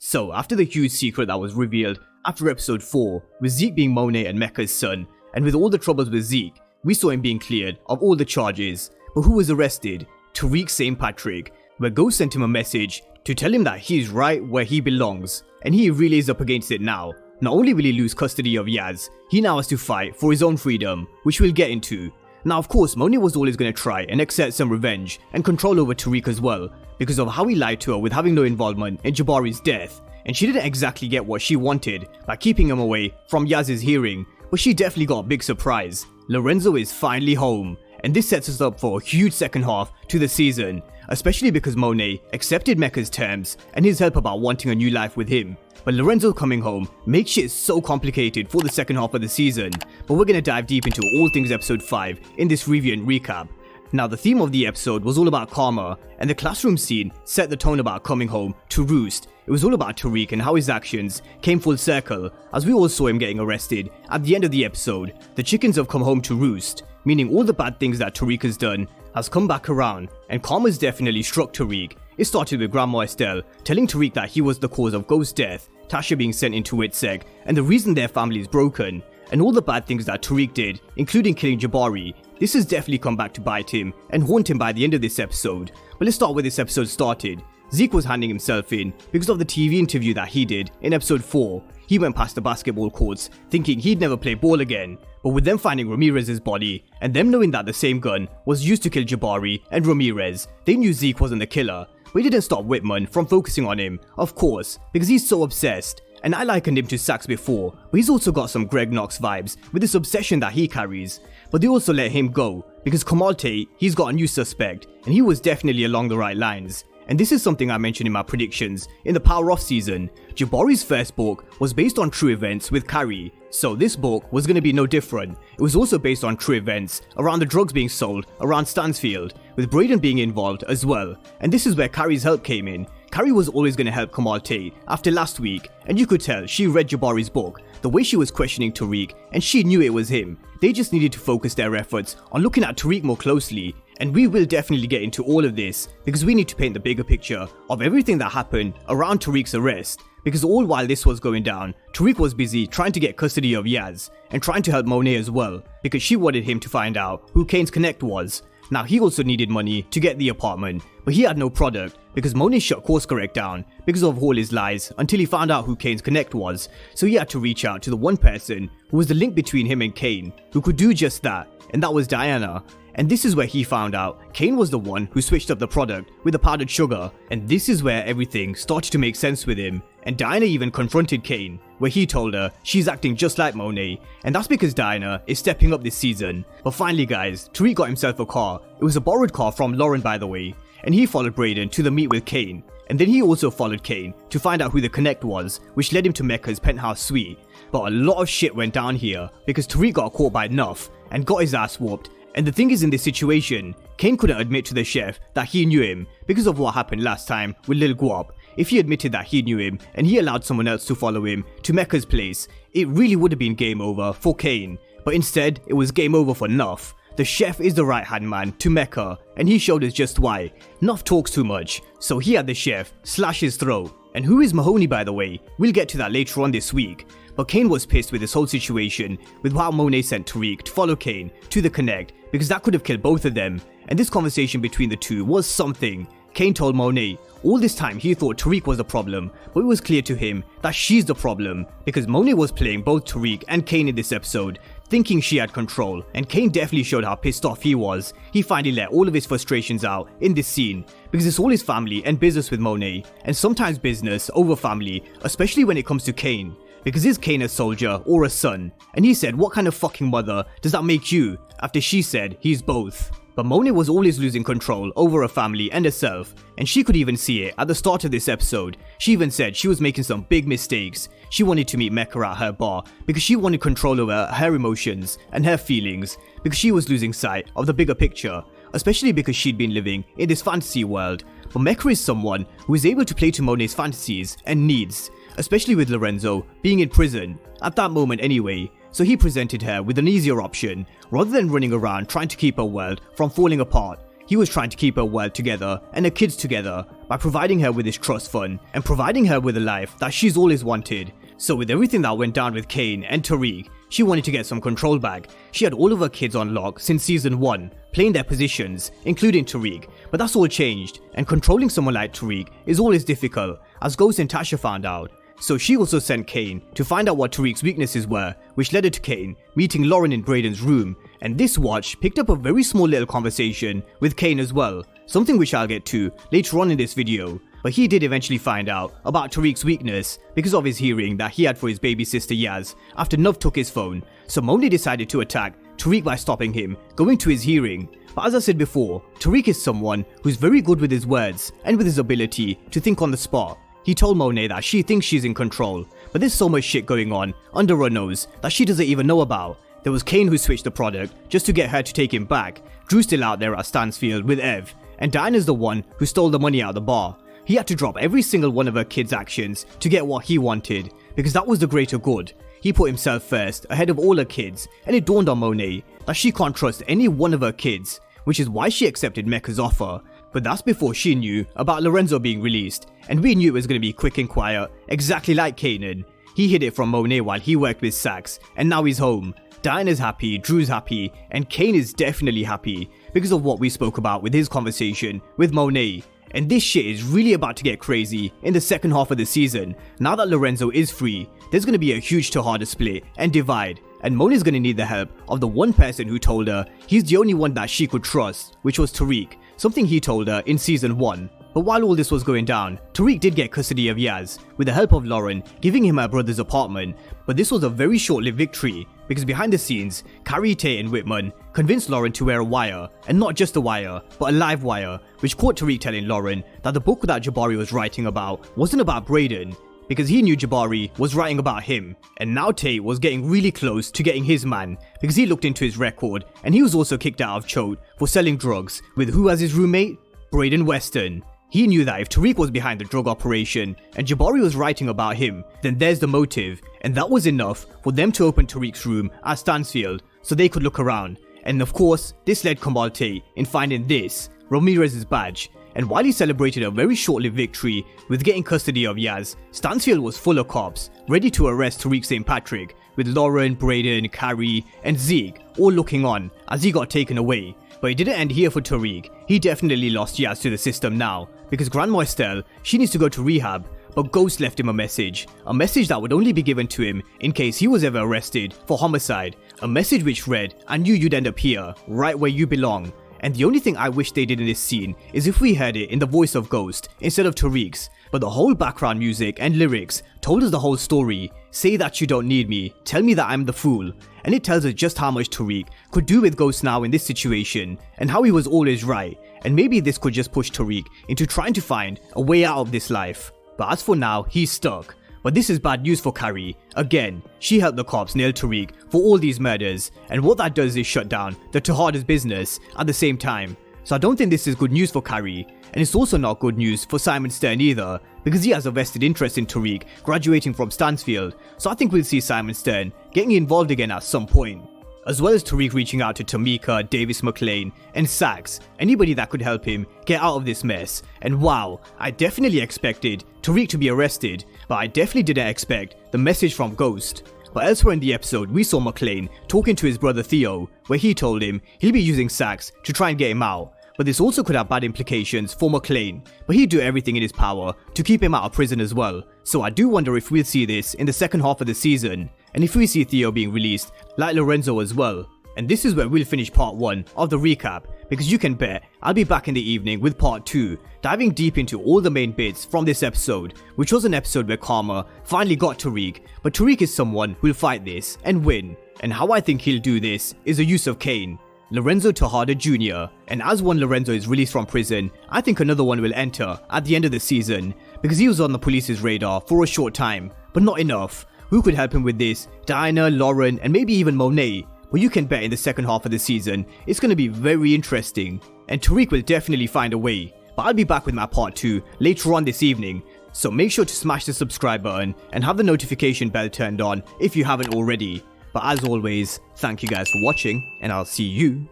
So after the huge secret that was revealed after episode 4, with Zeke being Monet and Mecca's son, and with all the troubles with Zeke, we saw him being cleared of all the charges. But who was arrested? Tariq St Patrick, where Ghost sent him a message to tell him that he's right where he belongs, and he really is up against it now. Not only will he lose custody of Yaz, he now has to fight for his own freedom, which we'll get into. Now of course Monet was always going to try and exert some revenge and control over Tariq as well, because of how he lied to her with having no involvement in Jabari's death, and she didn't exactly get what she wanted by keeping him away from Yaz's hearing, but she definitely got a big surprise. Lorenzo is finally home, and this sets us up for a huge second half to the season, especially because Monet accepted Mecca's terms and his help about wanting a new life with him. But Lorenzo coming home makes shit so complicated for the second half of the season, but we're gonna dive deep into all things episode 5 in this review and recap. Now the theme of the episode was all about karma, and the classroom scene set the tone about coming home to roost. It was all about Tariq and how his actions came full circle, as we all saw him getting arrested at the end of the episode. The chickens have come home to roost, meaning all the bad things that Tariq has done has come back around, and karma's definitely struck Tariq. It started with Grandma Estelle telling Tariq that he was the cause of Ghost's death, Tasha being sent into ITSEC, and the reason their family is broken, and all the bad things that Tariq did, including killing Jabari. This has definitely come back to bite him and haunt him by the end of this episode. But let's start where this episode started. Zeke was handing himself in because of the TV interview that he did in episode 4. He went past the basketball courts thinking he'd never play ball again, but with them finding Ramirez's body and them knowing that the same gun was used to kill Jabari and Ramirez, they knew Zeke wasn't the killer. But it didn't stop Whitman from focusing on him, of course, because he's so obsessed. And I likened him to Sax before, but he's also got some Greg Knox vibes with this obsession that he carries. But they also let him go, because Kamaal Tate, he's got a new suspect, and he was definitely along the right lines. And this is something I mentioned in my predictions in the Power Off season. Jabari's first book was based on true events with Carrie, so this book was going to be no different. It was also based on true events around the drugs being sold around Stansfield, with Braden being involved as well. And this is where Carrie's help came in. Carrie was always going to help Kamaal Tate after last week, and you could tell she read Jabari's book, the way she was questioning Tariq, and she knew it was him. They just needed to focus their efforts on looking at Tariq more closely, and we will definitely get into all of this, because we need to paint the bigger picture of everything that happened around Tariq's arrest, because all while this was going down, Tariq was busy trying to get custody of Yaz, and trying to help Monet as well, because she wanted him to find out who Kane's connect was. Now he also needed money to get the apartment, but he had no product because Monet shut Course Correct down because of all his lies until he found out who Kane's connect was, so he had to reach out to the one person who was the link between him and Kane, who could do just that, and that was Diana. And this is where he found out Kane was the one who switched up the product with the powdered sugar, and this is where everything started to make sense with him. And Diana even confronted Kane, where he told her she's acting just like Monet, and that's because Diana is stepping up this season. But finally guys, Tariq got himself a car. It was a borrowed car from Lauren by the way, and he followed Braden to the meet with Kane. And then he also followed Kane to find out who the connect was, which led him to Mecca's penthouse suite. But a lot of shit went down here because Tariq got caught by Nuff and got his ass whooped. And the thing is, in this situation, Kane couldn't admit to the chef that he knew him because of what happened last time with Lil Guap. If he admitted that he knew him and he allowed someone else to follow him to Mecca's place, it really would have been game over for Kane. But instead, it was game over for Nuff. The chef is the right hand man to Mecca, and he showed us just why. Nuff talks too much, so he had the chef slash his throat. And who is Mahoney by the way? We'll get to that later on this week. But Kane was pissed with this whole situation with how Monet sent Tariq to follow Kane to the Connect, because that could have killed both of them. And this conversation between the two was something. Kane told Monet all this time he thought Tariq was the problem, but it was clear to him that she's the problem, because Monet was playing both Tariq and Kane in this episode, thinking she had control, and Kane definitely showed how pissed off he was. He finally let all of his frustrations out in this scene, because it's all his family and business with Monet, and sometimes business over family, especially when it comes to Kane. Because is Kane a soldier or a son? And he said, what kind of fucking mother does that make you? After she said, he's both. But Monet was always losing control over her family and herself, and she could even see it at the start of this episode. She even said she was making some big mistakes. She wanted to meet Mecca at her bar because she wanted control over her emotions and her feelings, because she was losing sight of the bigger picture, especially because she'd been living in this fantasy world. But Mecca is someone who is able to play to Monet's fantasies and needs, especially with Lorenzo being in prison, at that moment anyway. So he presented her with an easier option. Rather than running around trying to keep her world from falling apart, he was trying to keep her world together and her kids together by providing her with his trust fund and providing her with a life that she's always wanted. So with everything that went down with Kane and Tariq, she wanted to get some control back. She had all of her kids on lock since season 1, playing their positions, including Tariq, but that's all changed, and controlling someone like Tariq is always difficult, as Ghost and Tasha found out. So she also sent Kane to find out what Tariq's weaknesses were, which led her to Kane meeting Lauren in Brayden's room, and this watch picked up a very small little conversation with Kane as well, something which I'll get to later on in this video. But he did eventually find out about Tariq's weakness because of his hearing that he had for his baby sister Yaz after Nuv took his phone, so Monet decided to attack Tariq by stopping him going to his hearing. But as I said before, Tariq is someone who's very good with his words and with his ability to think on the spot. He told Monet that she thinks she's in control, but there's so much shit going on under her nose that she doesn't even know about. There was Kane who switched the product just to get her to take him back, Drew's still out there at Stansfield with Ev, and Diana's the one who stole the money out of the bar. He had to drop every single one of her kids' actions to get what he wanted, because that was the greater good. He put himself first ahead of all her kids, and it dawned on Monet that she can't trust any one of her kids, which is why she accepted Mecca's offer. But that's before she knew about Lorenzo being released, and we knew it was going to be quick and quiet, exactly like Kanan. He hid it from Monet while he worked with Sax, and now he's home. Diana's happy, Drew's happy, and Kane is definitely happy because of what we spoke about with his conversation with Monet. And this shit is really about to get crazy in the second half of the season. Now that Lorenzo is free, there's going to be a huge Tejada split and divide, and Monet's going to need the help of the one person who told her he's the only one that she could trust, which was Tariq, something he told her in season 1. But while all this was going down, Tariq did get custody of Yaz, with the help of Lauren giving him her brother's apartment. But this was a very short-lived victory, because behind the scenes, Carrie, Tate and Whitman convinced Lauren to wear a wire, and not just a wire, but a live wire, which caught Tariq telling Lauren that the book that Jabari was writing about wasn't about Brayden, because he knew Jabari was writing about him. And now Tate was getting really close to getting his man, because he looked into his record, and he was also kicked out of Choate for selling drugs, with who as his roommate? Brayden Weston. He knew that if Tariq was behind the drug operation and Jabari was writing about him, then there's the motive, and that was enough for them to open Tariq's room at Stansfield so they could look around. And of course, this led Kamaal Tate in finding this, Ramirez's badge. And while he celebrated a very short-lived victory with getting custody of Yaz, Stansfield was full of cops, ready to arrest Tariq St Patrick, with Lauren, Brayden, Carrie and Zeke all looking on as he got taken away. But it didn't end here for Tariq. He definitely lost Yaz to the system now, because Grandma Estelle, she needs to go to rehab, but Ghost left him a message that would only be given to him in case he was ever arrested for homicide, a message which read, "I knew you'd end up here, right where you belong." And the only thing I wish they did in this scene is if we heard it in the voice of Ghost instead of Tariq's, but the whole background music and lyrics told us the whole story. Say that you don't need me, tell me that I'm the fool. And it tells us just how much Tariq could do with Ghost now in this situation, and how he was always right, and maybe this could just push Tariq into trying to find a way out of this life. But as for now, he's stuck. But this is bad news for Carrie. Again, she helped the cops nail Tariq for all these murders, and what that does is shut down the Tejada's business at the same time. So I don't think this is good news for Carrie, and it's also not good news for Simon Stern either, because he has a vested interest in Tariq graduating from Stansfield, so I think we'll see Simon Stern getting involved again at some point. As well as Tariq reaching out to Tamika, Davis Maclean and Sax, anybody that could help him get out of this mess. And wow, I definitely expected Tariq to be arrested, but I definitely didn't expect the message from Ghost. But elsewhere in the episode, we saw Maclean talking to his brother Theo, where he told him he'll be using Sax to try and get him out. But this also could have bad implications for Maclean, but he'd do everything in his power to keep him out of prison as well. So I do wonder if we'll see this in the second half of the season, and if we see Theo being released like Lorenzo as well. And this is where we'll finish part 1 of the recap, because you can bet I'll be back in the evening with part 2, diving deep into all the main bits from this episode, which was an episode where Karma finally got Tariq, but Tariq is someone who'll fight this and win. And how I think he'll do this is the use of Kane, Lorenzo Tejada Jr. And as one Lorenzo is released from prison, I think another one will enter at the end of the season, because he was on the police's radar for a short time, but not enough. Who could help him with this? Diana, Lauren, and maybe even Monet. But you can bet in the second half of the season, it's going to be very interesting. And Tariq will definitely find a way. But I'll be back with my part 2 later on this evening. So make sure to smash the subscribe button and have the notification bell turned on if you haven't already. But as always, thank you guys for watching, and I'll see you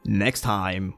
next time.